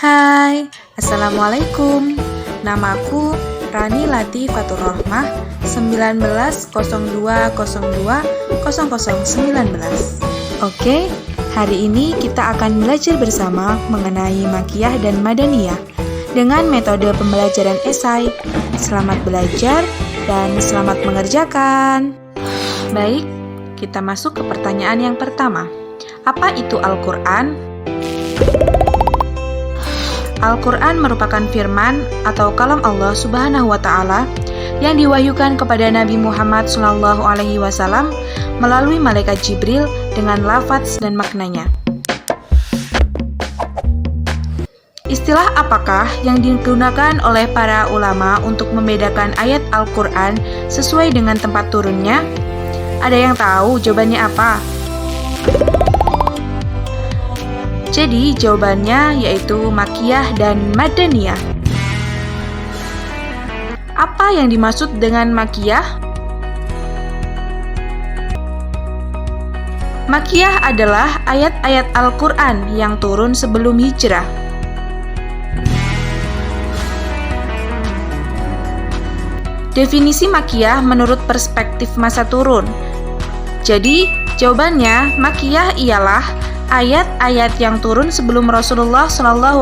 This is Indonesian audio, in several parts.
Hai, Assalamualaikum. Namaku Rani Latifatur Rohmah 1902020019. Oke, hari ini kita akan belajar bersama mengenai Makiyah dan Madaniyah dengan metode pembelajaran esai. Selamat belajar dan selamat mengerjakan. Baik, kita masuk ke pertanyaan yang pertama. Apa itu Al-Quran? Al-Quran merupakan firman atau kalam Allah Subhanahu wa Ta'ala yang diwahyukan kepada Nabi Muhammad SAW melalui malaikat Jibril dengan lafaz dan maknanya. Istilah apakah yang digunakan oleh para ulama untuk membedakan ayat Al-Quran sesuai dengan tempat turunnya? Ada yang tahu jawabannya apa? Jadi jawabannya yaitu Makiyah dan Madaniyah. Apa yang dimaksud dengan Makiyah? Makiyah adalah ayat-ayat Al-Quran yang turun sebelum hijrah. Definisi Makiyah menurut perspektif masa turun. Jadi jawabannya Makiyah ialah ayat-ayat yang turun sebelum Rasulullah SAW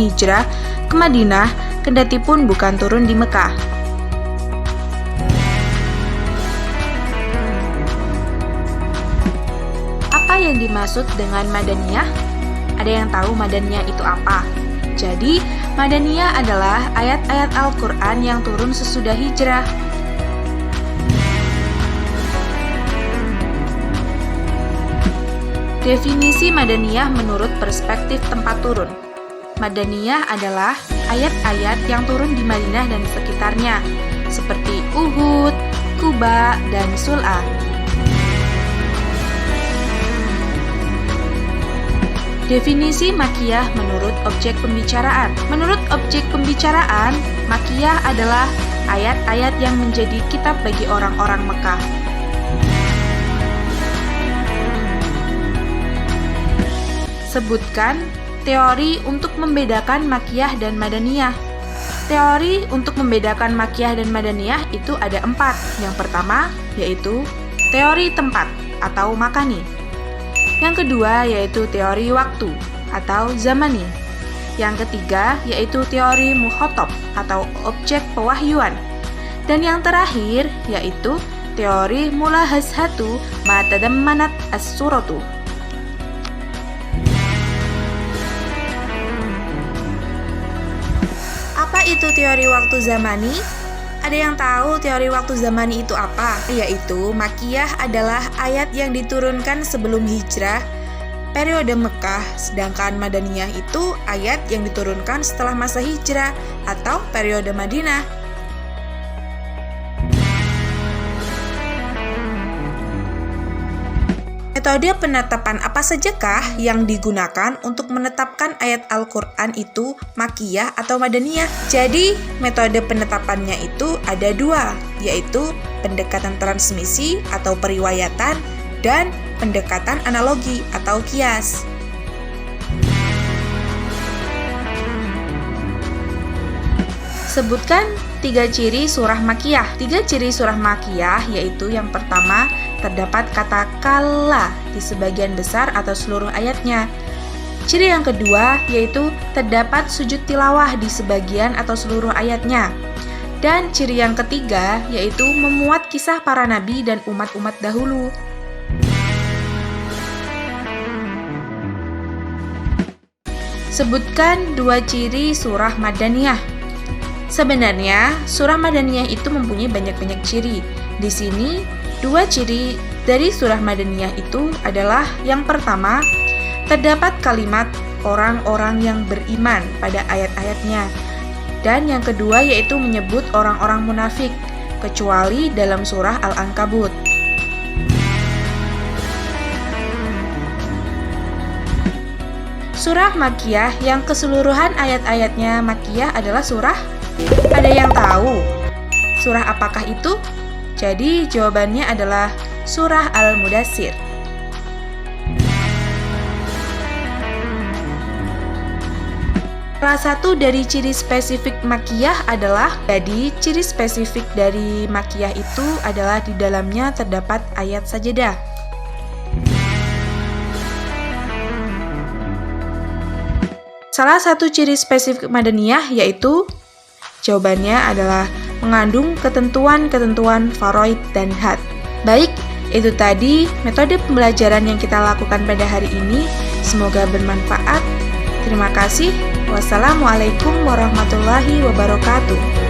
hijrah ke Madinah, kendati pun bukan turun di Mekah. Apa yang dimaksud dengan Madaniyah? Ada yang tahu Madaniyah itu apa? Jadi, Madaniyah adalah ayat-ayat Al-Quran yang turun sesudah hijrah. Definisi Madaniyah menurut perspektif tempat turun. Madaniyah adalah ayat-ayat yang turun di Madinah dan sekitarnya, seperti Uhud, Quba, dan Sul'a. Definisi Makiyah menurut objek pembicaraan. Menurut objek pembicaraan, Makiyah adalah ayat-ayat yang menjadi kitab bagi orang-orang Mekah. Sebutkan teori untuk membedakan Makiyah dan Madaniyah. Teori untuk membedakan Makiyah dan Madaniyah itu ada 4. Yang pertama yaitu teori tempat atau makani. Yang kedua yaitu teori waktu atau zamani. Yang ketiga yaitu teori mukhatab atau objek pewahyuan. Dan yang terakhir yaitu teori mulahazatu ma tadammanat as-suratu. Apa itu teori waktu zamani? Ada yang tahu teori waktu zamani itu apa? Yaitu Makiyah adalah ayat yang diturunkan sebelum hijrah periode Mekah, sedangkan Madaniyah itu ayat yang diturunkan setelah masa hijrah atau periode Madinah. Metode penetapan apa sajakah yang digunakan untuk menetapkan ayat Al-Quran itu Makiyah atau Madaniyah? Jadi, metode penetapannya itu ada 2, yaitu pendekatan transmisi atau periwayatan dan pendekatan analogi atau qiyas. Sebutkan 3 ciri surah Makiyah. 3 ciri surah Makiyah yaitu yang pertama, terdapat kata kalla di sebagian besar atau seluruh ayatnya. Ciri yang kedua yaitu terdapat sujud tilawah di sebagian atau seluruh ayatnya. Dan ciri yang ketiga yaitu memuat kisah para nabi dan umat-umat dahulu. Sebutkan 2 ciri surah Madaniyah. Sebenarnya, surah Madaniyah itu mempunyai banyak-banyak ciri. Di sini, 2 ciri dari surah Madaniyah itu adalah yang pertama, terdapat kalimat orang-orang yang beriman pada ayat-ayatnya. Dan yang kedua yaitu menyebut orang-orang munafik, kecuali dalam surah Al-Ankabut. Surah Makiyah yang keseluruhan ayat-ayatnya Makiyah adalah surah. Ada yang tahu surah apakah itu? Jadi jawabannya adalah surah Al-Mudaththir. Salah satu dari ciri spesifik makiyah adalah, jadi ciri spesifik dari makiyah itu adalah di dalamnya terdapat ayat sajadah. Salah satu ciri spesifik madaniyah yaitu, jawabannya adalah mengandung ketentuan-ketentuan faraid dan had. Baik, itu tadi metode pembelajaran yang kita lakukan pada hari ini. Semoga bermanfaat. Terima kasih. Wassalamualaikum warahmatullahi wabarakatuh.